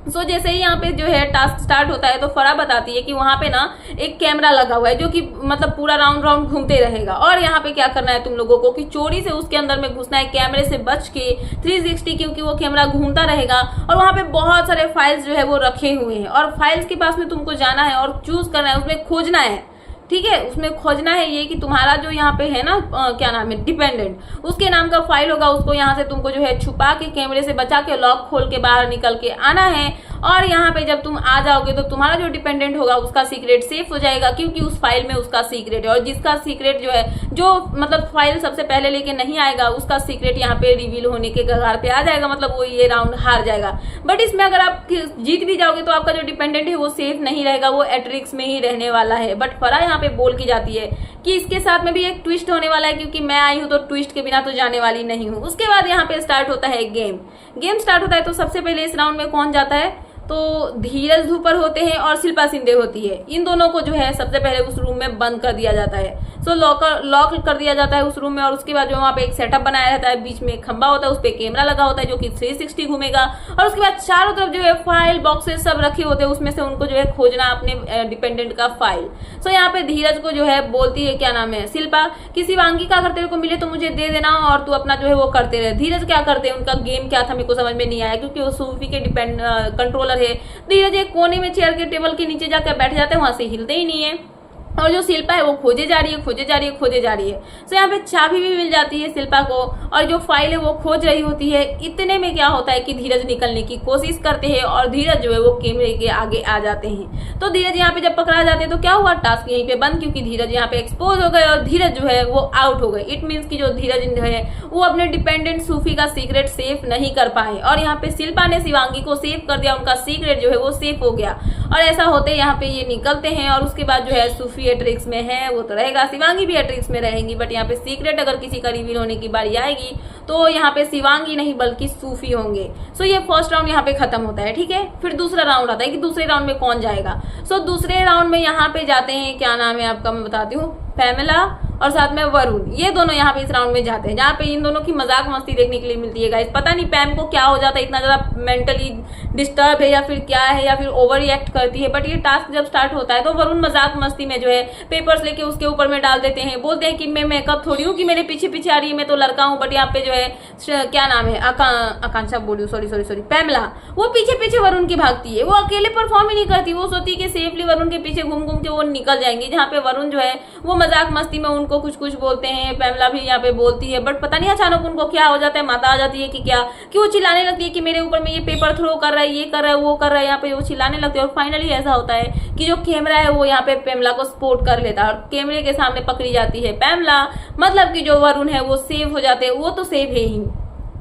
सो जैसे ही यहाँ पे जो है टास्क स्टार्ट होता है तो फराह बताती है कि वहां पे ना एक कैमरा लगा हुआ है जो कि मतलब पूरा राउंड घूमते रहेगा और यहाँ पे क्या करना है तुम लोगों को कि चोरी से उसके अंदर में घुसना है कैमरे से बच के 360, क्योंकि वो कैमरा घूमता रहेगा और वहां पे बहुत सारे फाइल्स जो है वो रखे हुए हैं और फाइल्स के पास में तुमको जाना है और चूज करना है, उसमें खोजना है, ठीक है। उसमें खोजना है ये कि तुम्हारा जो यहाँ पे है ना क्या नाम है डिपेंडेंट, उसके नाम का फाइल होगा, उसको यहाँ से तुमको जो है छुपा के कैमरे से बचा के लॉक खोल के बाहर निकल के आना है और यहाँ पे जब तुम आ जाओगे तो तुम्हारा जो डिपेंडेंट होगा उसका सीक्रेट सेफ हो जाएगा क्योंकि उस फाइल में उसका सीक्रेट है और जिसका सीक्रेट जो है जो मतलब फाइल सबसे पहले लेके नहीं आएगा उसका सीक्रेट यहाँ पे रिवील होने के कगार पे आ जाएगा, मतलब वो ये राउंड हार जाएगा। बट इसमें अगर आप जीत भी जाओगे तो आपका जो डिपेंडेंट है वो सेफ नहीं रहेगा, वो एट्रिक्स में ही रहने वाला है। बट फराह यहाँ पे बोल की जाती है कि इसके साथ में भी एक ट्विस्ट होने वाला है क्योंकि मैं आई हूँ तो ट्विस्ट के बिना तो जाने वाली नहीं हूँ। उसके बाद यहाँ पे स्टार्ट होता है गेम स्टार्ट होता है। तो सबसे पहले इस राउंड में कौन जाता है तो धीरज धूपर होते हैं और शिल्पा शिंदे होती है। इन दोनों को जो है सबसे पहले उस रूम में बंद कर दिया जाता है। सो लॉक कर दिया जाता है उस रूम में और उसके बाद जो वहाँ पे एक सेटअप बनाया रहता है, बीच में एक खंबा होता है, उस पर कैमरा लगा होता है जो कि 360 घूमेगा और उसके बाद चारों तरफ जो है फाइल बॉक्सेस सब रखे होते हैं, उसमें से उनको जो है खोजना अपने डिपेंडेंट का फाइल। सो यहाँ पे धीरज को जो है बोलती है क्या नाम है शिल्पा कि शिवांगी का अगर तेरे को मिले तो मुझे दे देना और तू अपना जो है वो करते रहे। धीरज क्या करते हैं, उनका गेम क्या था मेरे को समझ में नहीं आया क्योंकि वो सूफी के कंट्रोलर है। धीरज एक कोने में चेयर के टेबल के नीचे जाकर बैठ जाते हैं, वहां से हिलते ही नहीं है। और जो शिल्पा है वो खोजे जा रही है, खोजे जा रही है, खोजे जा रही है। तो यहाँ पे चाबी भी मिल जाती है शिल्पा को, और जो फाइल है वो खोज रही होती है। इतने में क्या होता है कि धीरज निकलने की कोशिश करते हैं और धीरज जो है वो कैमरे के आगे आ जाते हैं। तो धीरज यहाँ पे जब पकड़ा जाते हैं तो क्या हुआ, टास्क यहीं पे बंद, क्योंकि धीरज यहाँ पे एक्सपोज हो गए और धीरज जो है वो आउट हो गए। इट मीन्स की जो धीरज है वो अपने डिपेंडेंट सूफी का सीक्रेट सेफ नहीं कर पाए, और यहाँ पे शिल्पा ने शिवांगी को सेव कर दिया, उनका सीक्रेट जो है वो सेफ हो गया। और ऐसा होते यहाँ पे ये निकलते हैं, और उसके बाद जो है सूफी एट्रिक्स में है वो तो रहेगा, शिवांगी भी एट्रिक्स में रहेंगी। बट यहाँ पे सीक्रेट अगर किसी का रिवील होने की बारी आएगी तो यहाँ पे शिवांगी नहीं बल्कि सूफी होंगे। सो ये फर्स्ट राउंड यहाँ पे खत्म होता है, ठीक है। फिर दूसरा राउंड आता है कि दूसरे राउंड में कौन जाएगा। सो दूसरे राउंड में यहाँ पे जाते हैं, क्या नाम है आपका मैं बताती हूँ, पैमेला और साथ में वरुण, ये दोनों यहाँ पे इस राउंड में जाते हैं, जहाँ पे इन दोनों की मजाक मस्ती देखने के लिए मिलती है। गाइस पता नहीं पैम को क्या हो जाता है, इतना ज्यादा मेंटली डिस्टर्ब है या फिर क्या है, या फिर ओवर रिएक्ट करती है। बट ये टास्क जब स्टार्ट होता है तो वरुण मजाक मस्ती में जो है पेपर्स लेके उसके ऊपर में डाल देते हैं, बोलते हैं कि मैं मेकअप थोड़ी हूँ कि मेरे पीछे पीछे आ रही है, मैं तो लड़का हूँ। बट यहाँ पे जो है क्या नाम है, आकांक्षा बोली, सॉरी पैमला, वो पीछे पीछे वरुण की भागती है, वो अकेले परफॉर्म ही नहीं करती, वो सोचती है कि सेफली वरुण के पीछे घूम घूम के वो निकल जाएंगी। जहाँ पे वरुण जो है वो मजाक मस्ती में उनको कुछ कुछ बोलते हैं, पैमला भी यहाँ पे बोलती है। बट पता नहीं अचानक उनको क्या हो जाता है, माता आ जाती है कि क्या, कि वो चिल्लाने लगती है कि मेरे ऊपर में ये पेपर थ्रो कर रहा है, ये कर रहा है, वो कर रहा है। यहाँ पे वो चिल्लाने लगती है और फाइनली ऐसा होता है कि जो कैमरा है वो यहाँ पे पैमला को सपोर्ट कर लेता है और कैमरे के सामने पकड़ी जाती है पैमला। मतलब कि जो वरुण है वो सेव हो जाते हैं, वो तो सेव है ही,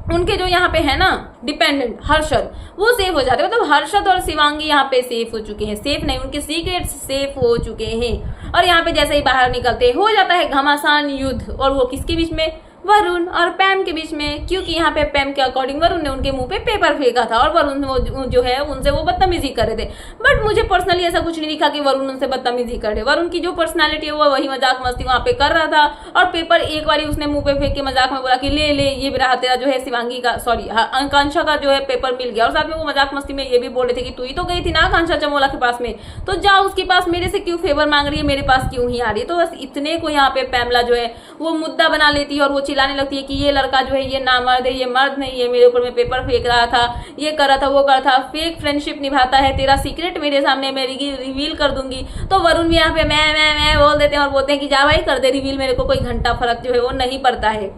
उनके जो यहाँ पे है ना डिपेंडेंट हर्षद, वो सेफ हो जाते हैं। मतलब हर्षद और शिवांगी यहाँ पे सेफ हो चुके हैं, सेफ नहीं उनके सीक्रेट्स सेफ हो चुके हैं। और यहाँ पे जैसे ही बाहर निकलते हो जाता है घमासान युद्ध, और वो किसके बीच में, वरुण और पैम के बीच में, क्योंकि यहाँ पे पैम के अकॉर्डिंग वरुण ने उनके मुंह पे पेपर फेंका था और वरुण वो जो है उनसे वो बदतमीजी कर रहे थे। बट मुझे पर्सनली ऐसा कुछ नहीं दिखा कि वरुण उनसे बदतमीजी करे। वरुण की जो पर्सनालिटी है वो वही मजाक मस्ती वहां पे कर रहा था, और पेपर एक बार उसने मुंह पे फेंक के मजाक में बोला कि ले ले ये रहा तेरा जो है शिवांगी का, सॉरी आकांक्षा का जो है पेपर मिल गया। और साथ में वो मजाक मस्ती में ये भी बोल रहे थे कि तू ही तो गई थी ना आकांक्षा चमोला के पास में, तो जा उसके पास, मेरे से क्यों फेवर मांग रही है, मेरे पास क्यों ही आ रही है। तो बस इतने को यहाँ पे पैमला जो है वो मुद्दा बना लेती है और वो चिल्लाने लगती है कि ये लड़का जो है ये नामर्द है, ये मर्द नहीं है, मेरे ऊपर में पेपर फेंक रहा था, ये कर रहा था, वो कर रहा था, फेक फ्रेंडशिप निभाता है, तेरा सीक्रेट मेरे सामने मैं रिवील कर दूंगी। तो वरुण भी यहाँ पे मैं बोल देते हैं और बोलते हैं कि जा भाई कर दे रिवील, मेरे को कोई घंटा फर्क जो है वो नहीं पड़ता है।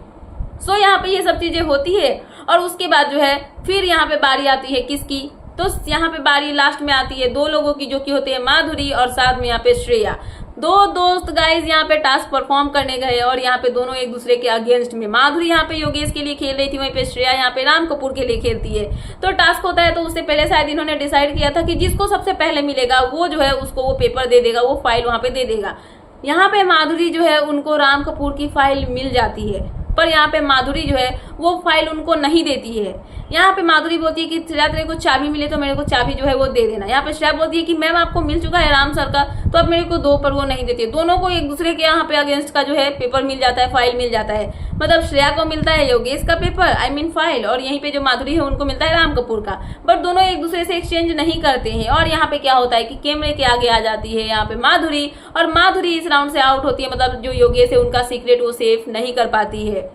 सो यहाँ पे ये सब चीजें होती है। और उसके बाद जो है फिर यहाँ पे बारी आती है किसकी, तो यहाँ पे बारी लास्ट में आती है दो लोगों की, जो की होती है माधुरी और साथ में यहाँ पे श्रेया। दो दोस्त गाइज यहाँ पे टास्क परफॉर्म करने गए और यहाँ पे दोनों एक दूसरे के अगेंस्ट में। माधुरी यहाँ पे योगेश के लिए खेल रही थी, वहीं पे श्रेया यहाँ पे राम कपूर के लिए खेलती है। तो टास्क होता है तो उससे पहले शायद इन्होंने डिसाइड किया था कि जिसको सबसे पहले मिलेगा वो जो है उसको वो पेपर दे देगा, वो फाइल वहां पे दे देगा। यहाँ पे माधुरी जो है उनको राम कपूर की फाइल मिल जाती है, पर यहाँ पे माधुरी जो है वो फाइल उनको नहीं देती है। यहाँ पे माधुरी बोलती है कि श्रेया तेरे को चाबी मिले तो मेरे को चाबी जो है वो दे देना। यहाँ पे श्रेया बोलती है कि मैम आपको मिल चुका है राम सर का, तो अब मेरे को दो, पर वो नहीं देती है। दोनों को एक दूसरे के यहाँ पे अगेंस्ट का जो है पेपर मिल जाता है, फाइल मिल जाता है। मतलब श्रेया को मिलता है योगेश का पेपर, आई मीन फाइल, और यहीं पे जो माधुरी है उनको मिलता है राम कपूर का। बट दोनों एक दूसरे से एक्सचेंज नहीं करते हैं। और यहाँ पे क्या होता है कि कैमरे के आगे आ जाती है यहाँ पे माधुरी, और माधुरी इस राउंड से आउट होती है। मतलब जो योगेश है उनका सीक्रेट वो सेफ नहीं कर पाती है।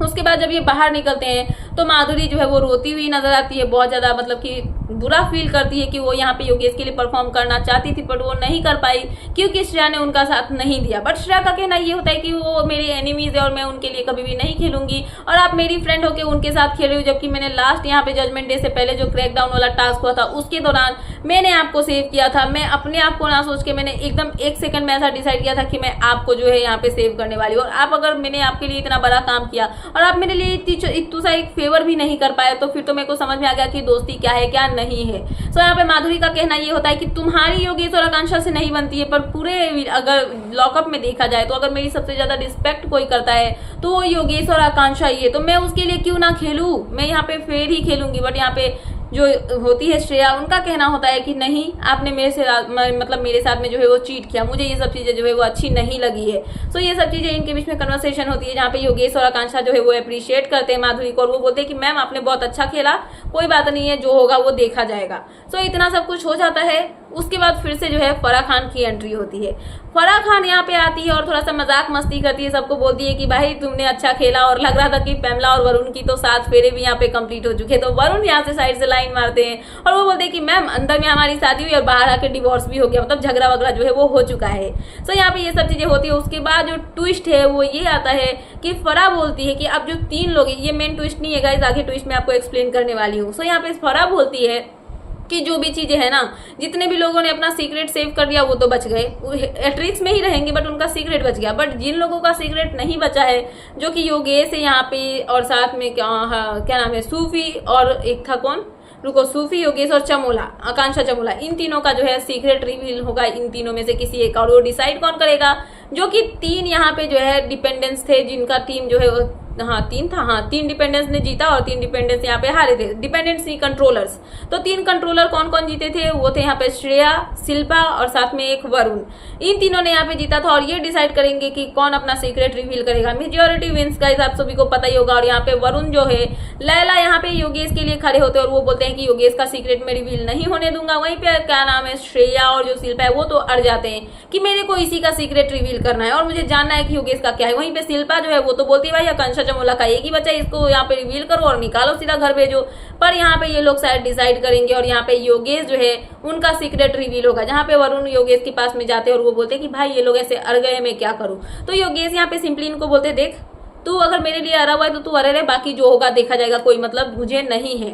उसके बाद जब ये बाहर निकलते हैं तो माधुरी जो है वो रोती हुई नजर आती है, बहुत ज्यादा मतलब कि बुरा फील करती है कि वो यहाँ पे योगेश के लिए परफॉर्म करना चाहती थी बट वो नहीं कर पाई क्योंकि श्रेया ने उनका साथ नहीं दिया। बट श्रेया का कहना ये होता है कि वो मेरे एनिमीज है और मैं उनके लिए कभी भी नहीं खेलूंगी, और आप मेरी फ्रेंड होकर उनके साथ खेल रही हो। जबकि मैंने लास्ट यहाँ पे जजमेंट डे से पहले जो क्रैकडाउन वाला टास्क हुआ था उसके दौरान मैंने आपको सेव किया था। मैं अपने आप को ना सोच के मैंने एकदम एक सेकंड में ऐसा डिसाइड किया था कि मैं आपको जो है यहाँ पे सेव करने वाली हूँ। और आप अगर मैंने आपके लिए इतना बड़ा काम किया और आप मेरे लिए इतना सा एक फेवर भी नहीं कर पाए, तो फिर तो मेरे को समझ में आ गया कि दोस्ती क्या है क्या नहीं है। सो यहाँ पे माधुरी का कहना ये होता है कि तुम्हारी योगेश और आकांक्षा से नहीं बनती है, पर पूरे अगर लॉकअप में देखा जाए तो अगर मेरी सबसे ज्यादा रिस्पेक्ट कोई करता है तो वो योगेश और आकांक्षा ही है। तो मैं उसके लिए क्यों ना खेलूं, मैं यहाँ पे फेयर ही खेलूंगी। बट यहाँ पे जो होती है श्रेया, उनका कहना होता है कि नहीं, आपने मेरे से मतलब मेरे साथ में जो है वो चीट किया, मुझे ये सब चीजें जो है वो अच्छी नहीं लगी है। सो ये सब चीजें इनके बीच में कन्वर्सेशन होती है जहाँ पे योगेश और आकांक्षा जो है वो अप्रिशिएट करते हैं माधुरी को, और वो बोलते हैं कि मैम आपने बहुत अच्छा खेला, कोई बात नहीं है, जो होगा वो देखा जाएगा। सो इतना सब कुछ हो जाता है उसके बाद फिर से जो है फराह खान की एंट्री होती है। फराह खान यहाँ पे आती है और थोड़ा सा मजाक मस्ती करती है, सबको बोलती है कि भाई तुमने अच्छा खेला, और लग रहा था कि पैमला और वरुण की तो 7 फेरे भी यहाँ पे कंप्लीट हो चुके। तो वरुण यहाँ से साइड से लाइन मारते हैं और वो बोलते हैं कि मैम अंदर में हमारी शादी हुई और बाहर आके डिवोर्स भी हो गया, मतलब झगड़ा वगड़ा जो है वो हो चुका है। सो यहाँ पे ये सब चीजें होती है। उसके बाद जो ट्विस्ट है वो ये आता है कि फराह बोलती है कि अब जो 3 लोग, ये मेन ट्विस्ट नहीं है गाइस, आगे ट्विस्ट मैं आपको एक्सप्लेन करने वाली हूँ। सो यहाँ पे फराह बोलती है कि जो भी चीजें है ना, जितने भी लोगों ने अपना सीक्रेट सेव कर दिया वो तो बच गए, एट्रिक्स में ही रहेंगे, बट उनका सीक्रेट बच गया। बट जिन लोगों का सीक्रेट नहीं बचा है, जो कि योगेश है यहाँ पे, और साथ में क्या नाम है, सूफी, और एक था कौन, रुको, सूफी, योगेश और चमोला, आकांक्षा चमोला, इन तीनों का जो है सीक्रेट रिवील होगा इन तीनों में से किसी एक, और वो डिसाइड कौन करेगा, जो कि 3 यहाँ पे जो है डिपेंडेंस थे, जिनका टीम जो है 3 था, 3 डिपेंडेंस ने जीता और 3 डिपेंडेंस यहाँ पे हारे थे, डिपेंडेंसी कंट्रोलर्स। तो 3 कंट्रोलर कौन कौन जीते थे, वो थे यहाँ पे श्रेया, शिल्पा और साथ में एक वरुण। इन तीनों ने यहाँ पे जीता था और ये डिसाइड करेंगे कि कौन अपना सीक्रेट रिवील करेगा। मेजोरिटी विंस गाइस, आप सभी को पता ही होगा। और यहाँ पे वरुण जो है, लैला यहाँ पे योगेश के लिए खड़े होते हैं और वो बोलते हैं कि योगेश का सीक्रेट मैं रिवील नहीं होने दूंगा। वहीं पे क्या नाम है, श्रेया और जो शिल्पा है वो तो अड़ जाते हैं कि मेरे को इसी का सीक्रेट रिवील करना है और मुझे जानना है कि योगेश का क्या है। वहीं पे शिल्पा जो है वो तो बोलती है भाई आकांक्षा चमोला का एक ही बच्चा, इसको यहाँ पे रिवील करो और निकालो, सीधा घर भेजो। पर यहाँ पे ये लोग शायद डिसाइड करेंगे और यहाँ पे योगेश जो है उनका सीक्रेट रिवील होगा, जहाँ पे वरुण योगेश के पास में जाते हैं और वो बोलते हैं कि भाई ये लोग ऐसे अड़ गए, मैं क्या करूँ। तो योगेश यहाँ पे सिंपली इनको बोलते, देख तू अगर मेरे लिए अड़ा हुआ है तो तू अड़े रहे, बाकी जो होगा देखा जाएगा, कोई मतलब मुझे नहीं है।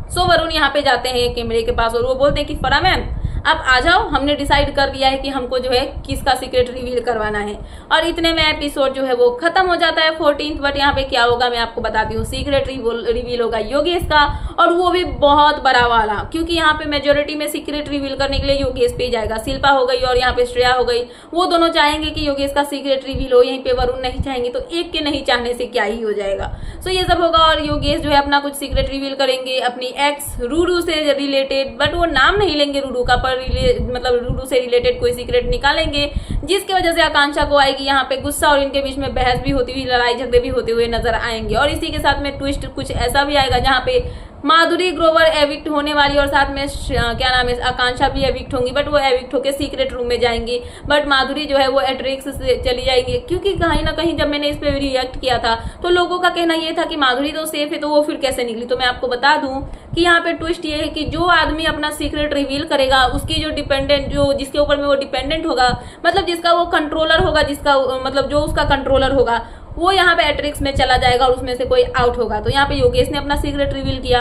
सो वरुण यहाँ पे जाते हैं कैमरे के पास और वो बोलते हैं कि फराह मैम अब आ जाओ, हमने डिसाइड कर दिया है कि हमको जो है किसका सीक्रेट रिवील करवाना है। और इतने में एपिसोड जो है वो खत्म हो जाता है 14th। बट यहाँ पे क्या होगा मैं आपको बताती हूँ, सीक्रेट रिवील होगा योगेश का, और वो भी बहुत बड़ा वाला, क्योंकि यहाँ पे मेजोरिटी में सीक्रेट रिवील करने के लिए योगेश पे जाएगा। शिल्पा हो गई और यहाँ पे श्रेया हो गई, वो दोनों चाहेंगे कि योगेश का सीक्रेट रिवील हो, यहीं पे वरुण नहीं चाहेंगे, तो एक के नहीं चाहने से क्या ही हो जाएगा। सो ये सब होगा और योगेश जो है अपना कुछ सीक्रेट रिवील करेंगे अपनी एक्स रूडू से रिलेटेड, बट वो नाम नहीं लेंगे रूडू का, पर मतलब रूडू से रिलेटेड कोई सीक्रेट निकालेंगे, जिसकी वजह से आकांक्षा को आएगी यहाँ पे गुस्सा और इनके बीच में बहस भी होती हुई, लड़ाई झगड़े भी होते हुए नजर आएंगे। और इसी के साथ में ट्विस्ट कुछ ऐसा भी आएगा जहाँ पे माधुरी ग्रोवर एविक्ट होने वाली और साथ में क्या नाम है आकांक्षा भी एविक्ट होंगी, बट वो एविक्ट होकर सीक्रेट रूम में जाएंगी। बट माधुरी जो है वो एट्रिक्स से चली जाएंगी, क्योंकि कहीं ना कहीं जब मैंने इस पे रिएक्ट किया था तो लोगों का कहना ये था कि माधुरी तो सेफ है, तो वो फिर कैसे निकली। तो मैं आपको बता दूं कि यहाँ पे ट्विस्ट ये है कि जो आदमी अपना सीक्रेट रिवील करेगा उसकी जो डिपेंडेंट, जो जिसके ऊपर में वो डिपेंडेंट होगा, मतलब जिसका वो कंट्रोलर होगा, जिसका मतलब जो उसका कंट्रोलर होगा, वो यहाँ पे एट्रिक्स में चला जाएगा और उसमें से कोई आउट होगा। तो यहाँ पे योगेश ने अपना सीक्रेट रिवील किया,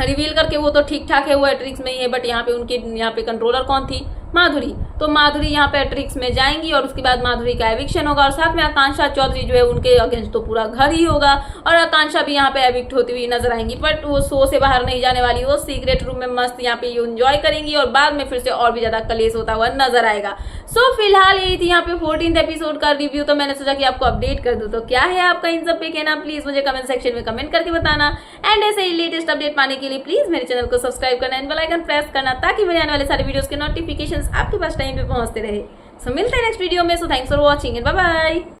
रिवील करके वो तो ठीक ठाक है, वो एट्रिक्स में ही है, बट यहाँ पे उनके यहाँ पे कंट्रोलर कौन थी, माधुरी। तो माधुरी यहाँ पे एट्रिक्स में जाएंगी और उसके बाद माधुरी का एविक्शन होगा और साथ में आकांक्षा चौधरी जो है उनके अगेंस्ट तो पूरा घर ही होगा और आकांक्षा भी यहाँ पे एविक्ट होती हुई नजर आएंगी। बट वो शो से बाहर नहीं जाने वाली, वो सीक्रेट रूम में मस्त यहाँ पे एंजॉय करेंगी और बाद में फिर से और भी ज्यादा कलेश होता हुआ नजर आएगा। सो फिलहाल यही थी यहाँ पे 14th एपिसोड का रिव्यू, तो मैंने सोचा कि आपको अपडेट कर दूं। तो क्या है आपका इन सब पे कहना, प्लीज मुझे कमेंट सेक्शन में कमेंट करके बताना। एंड ऐसे ही लेटेस्ट अपडेट पाने के लिए प्लीज मेरे चैनल को सब्सक्राइब करना एंड बेल आइकन प्रेस करना, ताकि मेरे आने वाले सारे वीडियोस के नोटिफिकेशंस आपके पास टाइम पे पहुंचते रहे। सो मिलते हैं नेक्स्ट वीडियो में। So thanks for watching and bye bye.